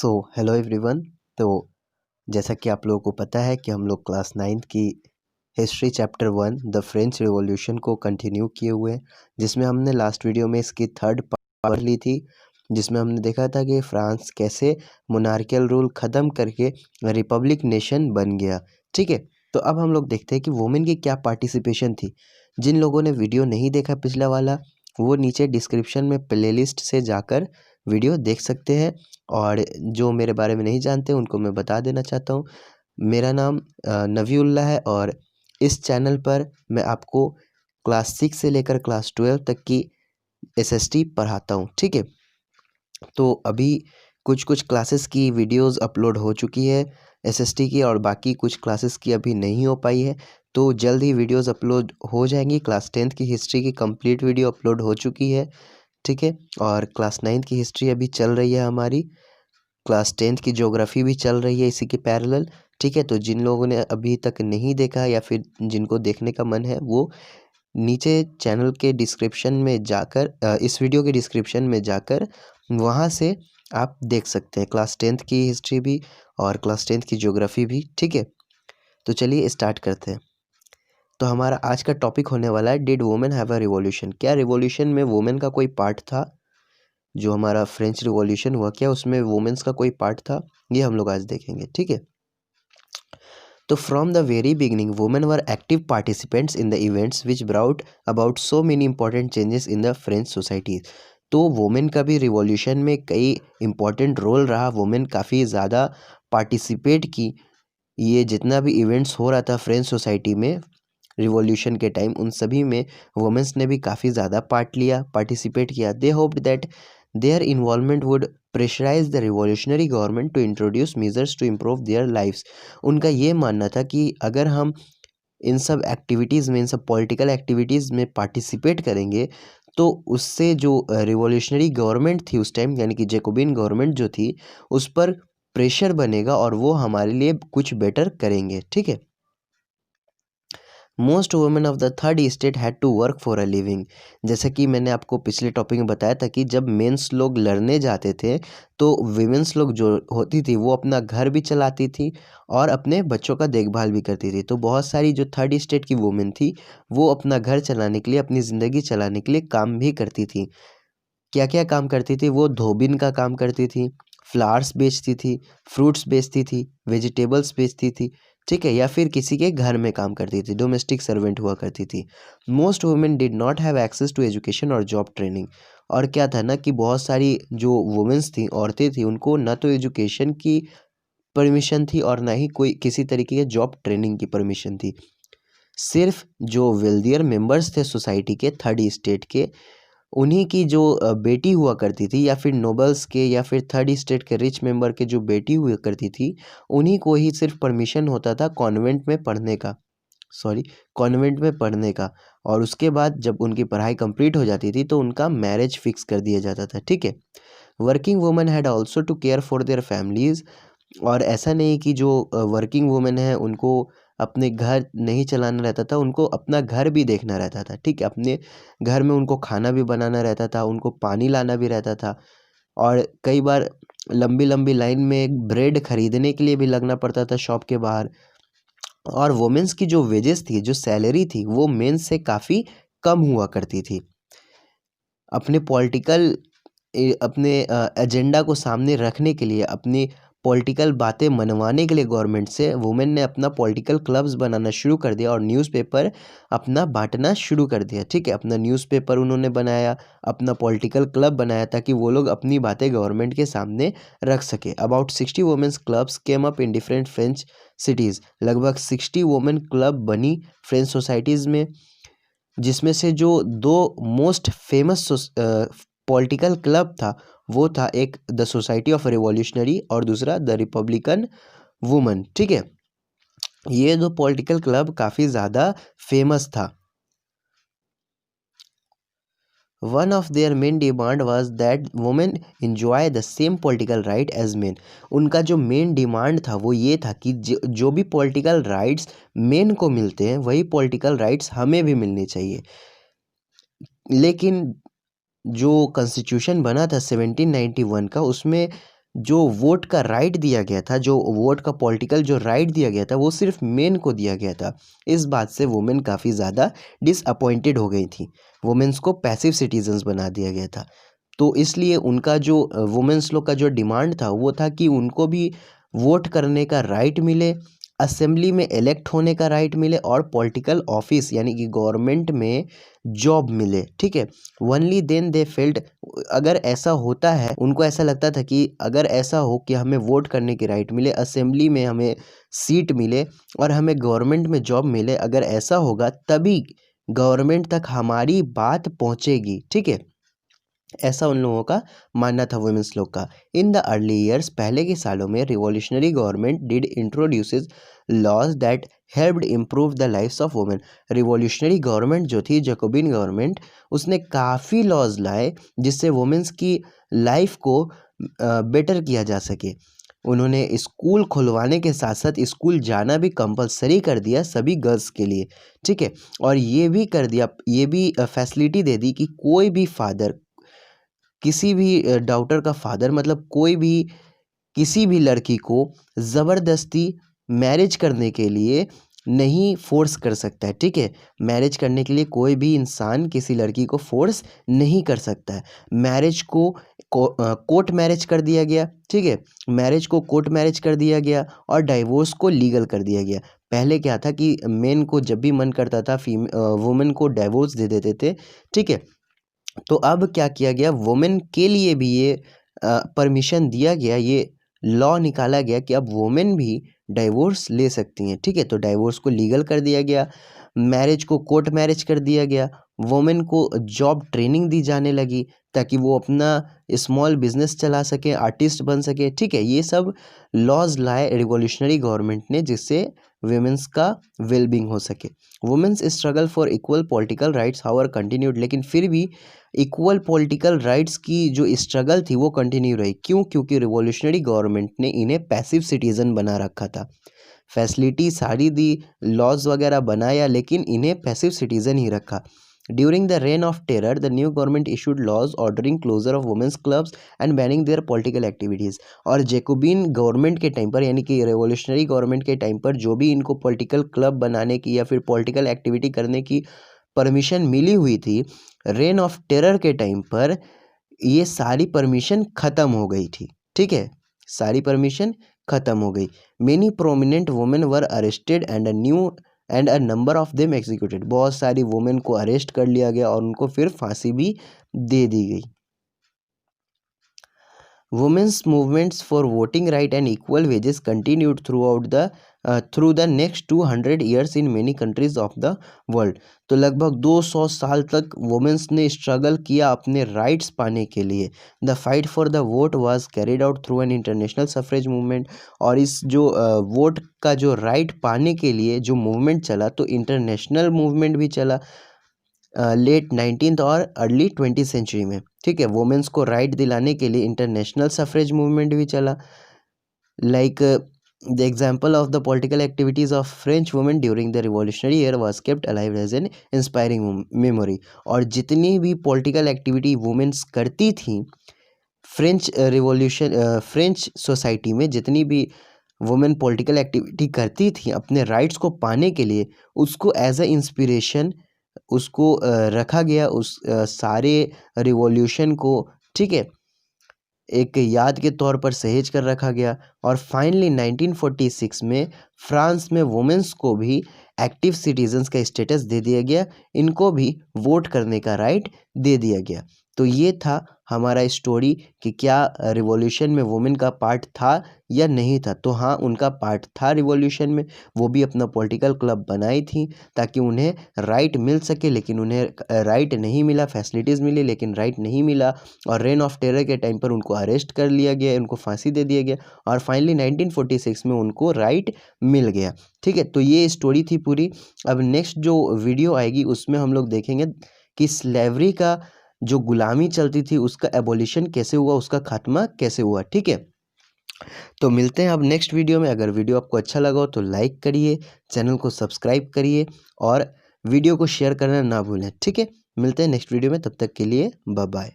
Hello everyone. तो जैसा कि आप लोगों को पता है कि हम लोग क्लास 9th की history chapter 1 the French revolution को कंटिन्यू किए हुए हैं, जिसमें हमने लास्ट वीडियो में इसकी थर्ड पार्ट ली थी, जिसमें हमने देखा था कि फ्रांस कैसे मोनार्कियल रूल ख़त्म करके रिपब्लिक नेशन बन गया। ठीक है, तो अब हम लोग देखते हैं कि वुमेन की क्या पार्टिसिपेशन थी। जिन लोगों ने वीडियो नहीं देखा पिछला वाला, वो नीचे डिस्क्रिप्शन में प्लेलिस्ट से जाकर वीडियो देख सकते हैं। और जो मेरे बारे में नहीं जानते उनको मैं बता देना चाहता हूँ, मेरा नाम नवीउल्लाह है और इस चैनल पर मैं आपको क्लास 6 से लेकर क्लास 12 तक की एसएसटी पढ़ाता हूँ। ठीक है, तो अभी कुछ क्लासेस की वीडियोस अपलोड हो चुकी है एसएसटी की, और बाकी कुछ क्लासेस की अभी नहीं हो पाई है। तो जल्द ही वीडियोस अपलोड हो जाएंगी। क्लास 10th की हिस्ट्री की कंप्लीट वीडियो अपलोड हो चुकी है। ठीक है, और क्लास 9th की हिस्ट्री अभी चल रही है हमारी। क्लास 10th की ज्योग्राफी भी चल रही है इसी के पैरेलल। ठीक है, तो जिन लोगों ने अभी तक नहीं देखा या फिर जिनको देखने का मन है, वो नीचे चैनल के डिस्क्रिप्शन में जाकर इस वीडियो के डिस्क्रिप्शन में जाकर वहाँ से आप देख सकते हैं क्लास 10th की हिस्ट्री भी और क्लास 10th की ज्योग्राफी भी। ठीक है, तो चलिए स्टार्ट करते हैं। तो हमारा आज का टॉपिक होने वाला है, did women have a revolution. क्या रिवॉल्यूशन में वुमेन का कोई पार्ट था? जो हमारा फ्रेंच रिवॉल्यूशन हुआ, क्या उसमें वुमेन्स का कोई पार्ट था? ये हम लोग आज देखेंगे। ठीक है, तो from the very beginning women were active participants in the events which brought about so many important changes in the French society. तो वुमेन का भी रिवॉल्यूशन में कई इंपॉर्टेंट रोल रहा। वुमेन काफ़ी ज़्यादा पार्टिसिपेट की। ये जितना भी इवेंट्स हो रहा था फ्रेंच सोसाइटी में रिवॉल्यूशन के टाइम, उन सभी में वुमेन्स ने भी काफ़ी ज़्यादा पार्ट लिया, पार्टिसिपेट किया। They hoped that their involvement would pressurise the revolutionary government to introduce measures to improve their lifes. उनका ये मानना था कि अगर हम इन सब एक्टिविटीज़ में, इन सब पॉलिटिकल एक्टिविटीज़ में पार्टिसिपेट करेंगे, तो उससे जो रिवॉल्यूशनरी गवर्नमेंट थी उस टाइम, यानी कि जैकोबिन गवर्नमेंट जो थी, उस पर प्रेशर बनेगा और वो हमारे लिए कुछ बेटर करेंगे। ठीक है, most women of the third state had to work for a living. जैसे कि मैंने आपको पिछले टॉपिक में बताया था कि जब मेंस लोग लड़ने जाते थे, तो विमेंस लोग जो होती थी वो अपना घर भी चलाती थी और अपने बच्चों का देखभाल भी करती थी। तो बहुत सारी जो थर्ड स्टेट की वुमेन थी, वो अपना घर चलाने के लिए, अपनी ज़िंदगी चलाने के लिए काम भी करती थी। क्या क्या काम करती थी? वो धोबिन का काम करती थी, फ्लावर्स बेचती थी, फ्रूट्स बेचती थी, वेजिटेबल्स बेचती थी। ठीक है, या फिर किसी के घर में काम करती थी, डोमेस्टिक सर्वेंट हुआ करती थी। Most women did not have access to education और जॉब ट्रेनिंग। और क्या था ना कि बहुत सारी जो वुमेन्स थी, औरतें थी, उनको न तो एजुकेशन की परमिशन थी और ना ही कोई किसी तरीके के जॉब ट्रेनिंग की परमिशन थी। सिर्फ जो वेल्दियर मेंबर्स थे सोसाइटी के, थर्ड स्टेट के, उन्हीं की जो बेटी हुआ करती थी, या फिर नोबल्स के, या फिर थर्ड स्टेट के रिच मेंबर के जो बेटी हुआ करती थी, उन्हीं को ही सिर्फ परमिशन होता था कॉन्वेंट में पढ़ने का। कॉन्वेंट में पढ़ने का। और उसके बाद जब उनकी पढ़ाई कंप्लीट हो जाती थी, तो उनका मैरिज फिक्स कर दिया जाता था। ठीक है, working women had also to care for their families. और ऐसा नहीं कि जो वर्किंग वुमेन है उनको अपने घर नहीं चलाना रहता था, उनको अपना घर भी देखना रहता था। ठीक है, अपने घर में उनको खाना भी बनाना रहता था, उनको पानी लाना भी रहता था, और कई बार लंबी लंबी लाइन में ब्रेड खरीदने के लिए भी लगना पड़ता था शॉप के बाहर। और वुमेन्स की जो वेजेस थी, जो सैलरी थी, वो मेंस से काफ़ी कम हुआ करती थी। अपने पॉलिटिकल अपने एजेंडा को सामने रखने के लिए, अपनी पॉलिटिकल बातें मनवाने के लिए गवर्नमेंट से, वुमेन ने अपना पॉलिटिकल क्लब्स बनाना शुरू कर दिया और न्यूज़पेपर अपना बांटना शुरू कर दिया। ठीक है, अपना न्यूज़पेपर उन्होंने बनाया, अपना पॉलिटिकल क्लब बनाया, ताकि वो लोग अपनी बातें गवर्नमेंट के सामने रख सके। About 60 women's clubs came up in different French cities. लगभग 60 वुमेन क्लब बनी फ्रेंच सोसाइटीज़ में, जिसमें से जो दो मोस्ट फेमस पॉलिटिकल क्लब था, वो था एक द सोसाइटी ऑफ रिवॉल्यूशनरी और दूसरा द रिपब्लिकन वुमन। ठीक है, ये दो पॉलिटिकल क्लब काफ़ी ज़्यादा फेमस था। One of their main demand was that women enjoy the same political right as men. उनका जो मेन डिमांड था वो ये था कि जो भी पॉलिटिकल राइट्स मेन को मिलते हैं, वही पॉलिटिकल राइट्स हमें भी मिलने चाहिए। लेकिन जो कॉन्स्टिट्यूशन बना था 1791 का, उसमें जो वोट का राइट दिया गया था, जो वोट का पॉलिटिकल जो राइट दिया गया था, वो सिर्फ मेन को दिया गया था। इस बात से वुमेन काफ़ी ज़्यादा डिसअपॉइंटेड हो गई थी। वुमेन्स को पैसिव सिटीजन्स बना दिया गया था। तो इसलिए उनका जो वुमेन्स लोग का जो डिमांड था वो था कि उनको भी वोट करने का राइट मिले, असेंबली में इलेक्ट होने का राइट मिले और पॉलिटिकल ऑफिस यानी कि गवर्नमेंट में जॉब मिले। ठीक है, ओनली देन दे फेल्ट, अगर ऐसा होता है, उनको ऐसा लगता था कि अगर ऐसा हो कि हमें वोट करने की राइट मिले, असेंबली में हमें सीट मिले और हमें गवर्नमेंट में जॉब मिले, अगर ऐसा होगा तभी गवर्नमेंट तक हमारी बात पहुंचेगी। ठीक है, ऐसा उन लोगों का मानना था वुमेन्स लोग का। इन द अर्ली ईयर्स, पहले के सालों में revolutionary government did introduces laws that helped improve the lifes of women. Revolutionary government जो थी, जैकोबिन गवर्नमेंट, उसने काफ़ी लॉज लाए जिससे वुमेन्स की लाइफ को बेटर किया जा सके। उन्होंने स्कूल खुलवाने के साथ साथ स्कूल जाना भी कंपलसरी कर दिया सभी गर्ल्स के लिए। ठीक है, और ये भी कर दिया, ये भी फैसिलिटी दे दी कि कोई भी फादर, किसी भी डाउटर का फादर, मतलब कोई भी किसी भी लड़की को ज़बरदस्ती मैरिज करने के लिए नहीं फोर्स कर सकता है। ठीक है, मैरिज करने के लिए कोई भी इंसान किसी लड़की को फोर्स नहीं कर सकता है। मैरिज को कोर्ट मैरिज कर दिया गया। ठीक है, मैरिज को कोर्ट मैरिज कर दिया गया और डाइवोर्स को लीगल कर दिया गया। पहले क्या था कि मेन को जब भी मन करता था वुमेन को डाइवोर्स दे देते थे। ठीक है, तो अब क्या किया गया, वुमेन के लिए भी ये परमिशन दिया गया, ये लॉ निकाला गया कि अब वुमेन भी डाइवोर्स ले सकती हैं। ठीक है, तो डाइवोर्स को लीगल कर दिया गया, मैरिज को कोर्ट मैरिज कर दिया गया, वुमेन को जॉब ट्रेनिंग दी जाने लगी ताकि वो अपना स्मॉल बिजनेस चला सके, आर्टिस्ट बन सके। ठीक है, ये सब लॉज लाए रिवॉल्यूशनरी गवर्नमेंट ने जिससे वुमेन्स का वेलबींग हो सके। Women's struggle for equal political rights however continued, लेकिन फिर भी इक्वल पॉलिटिकल राइट्स की जो स्ट्रगल थी वो कंटिन्यू रही। क्यों? क्योंकि रिवॉल्यूशनरी गवर्नमेंट ने इन्हें पैसिव सिटीजन बना रखा था। फैसिलिटी सारी दी, लॉज वगैरह बनाया, लेकिन इन्हें पैसिव सिटीजन ही रखा। During the reign of terror, the new government issued laws ordering closure of women's clubs and banning their political activities. और जैकोबिन गवर्नमेंट के टाइम पर, यानी कि रेवोल्यूशनरी गवर्नमेंट के टाइम पर, जो भी इनको पॉलिटिकल क्लब बनाने की या फिर पॉलिटिकल एक्टिविटी करने की परमिशन मिली हुई थी, रेन ऑफ टेरर के टाइम पर ये सारी परमिशन ख़त्म हो गई थी। ठीक है, सारी परमिशन ख़त्म हो गई। Many prominent women were arrested and a number of them executed. बहुत सारी वुमेन को अरेस्ट कर लिया गया और उनको फिर फांसी भी दे दी गई। Women's movements for voting right and equal wages continued through the next 200 years in many countries of the world। तो लगभग 200 साल तक वुमेन्स ने स्ट्रगल किया अपने राइट्स पाने के लिए। The fight for the vote was carried out through an international suffrage movement. और इस जो वोट का जो राइट पाने के लिए जो मूवमेंट चला, तो इंटरनेशनल मूवमेंट भी चला लेट 19th और अर्ली 20th सेंचुरी में। ठीक है, वुमेन्स को राइट दिलाने के लिए इंटरनेशनल सफरेज मूवमेंट भी चला। Like the example of the political activities of French women during the revolutionary year was kept alive as an inspiring memory. और जितनी भी पॉलिटिकल एक्टिविटी वुमेन्स करती थी फ्रेंच सोसाइटी में, जितनी भी वुमेन पॉलिटिकल एक्टिविटी करती थी अपने राइट्स को पाने के लिए, उसको एज अ इंस्पिरेशन उसको रखा गया, उस सारे रिवॉल्यूशन को। ठीक है, एक याद के तौर पर सहेज कर रखा गया। और फाइनली 1946 में फ्रांस में वुमेन्स को भी एक्टिव सिटीजन्स का स्टेटस दे दिया गया, इनको भी वोट करने का राइट दे दिया गया। तो ये था हमारा स्टोरी कि क्या रिवॉल्यूशन में वुमेन का पार्ट था या नहीं था। तो हाँ, उनका पार्ट था रिवॉल्यूशन में। वो भी अपना पॉलिटिकल क्लब बनाई थी ताकि उन्हें राइट मिल सके, लेकिन उन्हें राइट नहीं मिला। फैसिलिटीज़ मिली लेकिन राइट नहीं मिला। और रेन ऑफ टेरर के टाइम पर उनको अरेस्ट कर लिया गया, उनको फांसी दे दिया गया और फाइनली 1946 में उनको राइट मिल गया। ठीक है, तो ये स्टोरी थी पूरी। अब नेक्स्ट जो वीडियो आएगी उसमें हम लोग देखेंगे कि स्लेवरी का जो गुलामी चलती थी उसका एबोलिशन कैसे हुआ, उसका खात्मा कैसे हुआ। ठीक है, तो मिलते हैं अब नेक्स्ट वीडियो में। अगर वीडियो आपको अच्छा लगा हो तो लाइक करिए, चैनल को सब्सक्राइब करिए और वीडियो को शेयर करना ना भूलें। ठीक है, मिलते हैं नेक्स्ट वीडियो में, तब तक के लिए बाय बाय।